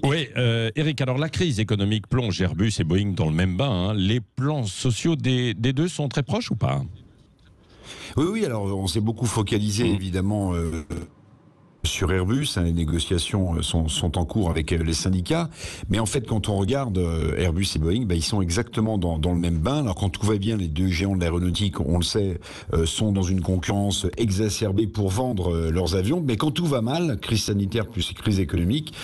Oui, Eric, alors la crise économique plonge Airbus et Boeing dans le même bain, hein. Les plans sociaux des deux sont très proches ou pas? Oui, oui, alors on s'est beaucoup focalisé Mm. évidemment sur Airbus, hein. Les négociations sont en cours avec les syndicats. Mais en fait, quand on regarde Airbus et Boeing, ils sont exactement dans le même bain. Alors quand tout va bien, les deux géants de l'aéronautique, on le sait, sont dans une concurrence exacerbée pour vendre leurs avions. Mais quand tout va mal, crise sanitaire plus crise économique,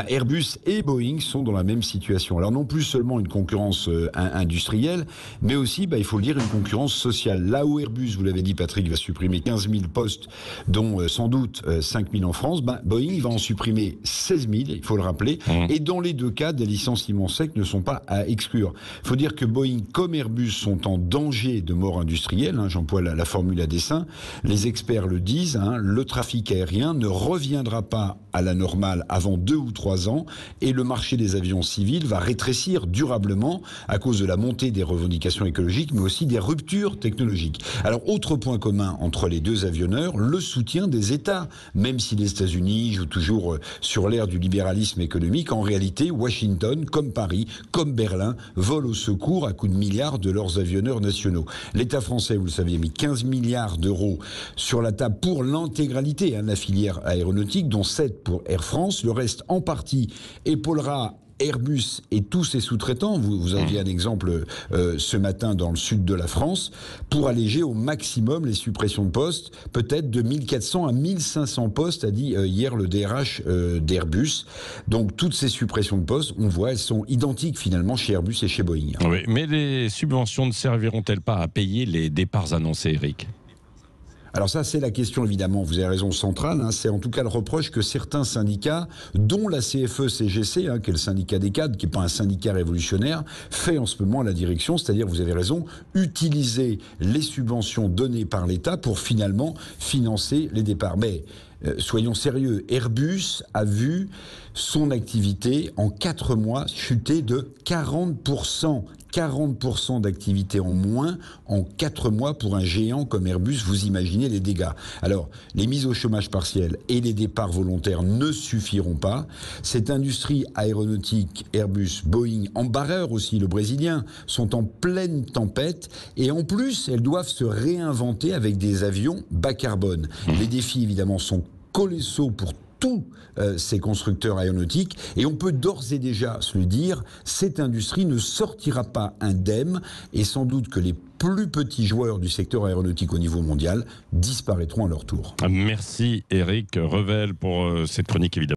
Airbus et Boeing sont dans la même situation. Alors non plus seulement une concurrence industrielle, mais aussi, il faut le dire, une concurrence sociale. Là où Airbus, vous l'avez dit Patrick, va supprimer 15 000 postes, dont sans doute 5 000 en France, Boeing va en supprimer 16 000, il faut le rappeler, et dans les deux cas, des licenciements secs ne sont pas à exclure. Il faut dire que Boeing comme Airbus sont en danger de mort industrielle, j'emploie la formule à dessein, les experts le disent, le trafic aérien ne reviendra pas à la normale avant 2 ou 3 ans, et le marché des avions civils va rétrécir durablement à cause de la montée des revendications écologiques, mais aussi des ruptures technologiques. Alors, autre point commun entre les deux avionneurs, le soutien des États, même si les États-Unis jouent toujours sur l'ère du libéralisme économique. En réalité, Washington, comme Paris, comme Berlin, volent au secours à coups de milliards de leurs avionneurs nationaux. L'État français, vous le savez, a mis 15 milliards d'euros sur la table pour l'intégralité de la filière aéronautique, dont 7 pour Air France. Le reste, en partie, épaulera Airbus et tous ses sous-traitants, vous aviez un exemple ce matin dans le sud de la France, pour alléger au maximum les suppressions de postes, peut-être de 1400 à 1500 postes, a dit hier le DRH d'Airbus. Donc toutes ces suppressions de postes, on voit, elles sont identiques finalement chez Airbus et chez Boeing. Oui, mais les subventions ne serviront-elles pas à payer les départs annoncés, Eric? Alors ça, c'est la question évidemment, vous avez raison, centrale. C'est en tout cas le reproche que certains syndicats, dont la CFE-CGC, qui est le syndicat des cadres, qui n'est pas un syndicat révolutionnaire, fait en ce moment à la direction, c'est-à-dire, vous avez raison, utiliser les subventions données par l'État pour finalement financer les départs. Mais soyons sérieux, Airbus a vu son activité en 4 mois chuter de 40%. 40% d'activité en moins en 4 mois pour un géant comme Airbus, vous imaginez les dégâts. Alors, les mises au chômage partiel et les départs volontaires ne suffiront pas. Cette industrie aéronautique, Airbus, Boeing, Embraer aussi, le brésilien, sont en pleine tempête et en plus, elles doivent se réinventer avec des avions bas carbone. Les défis, évidemment, sont colossaux pour tous ces constructeurs aéronautiques, et on peut d'ores et déjà se le dire, cette industrie ne sortira pas indemne, et sans doute que les plus petits joueurs du secteur aéronautique au niveau mondial disparaîtront à leur tour. Merci Eric Revel pour cette chronique évidemment.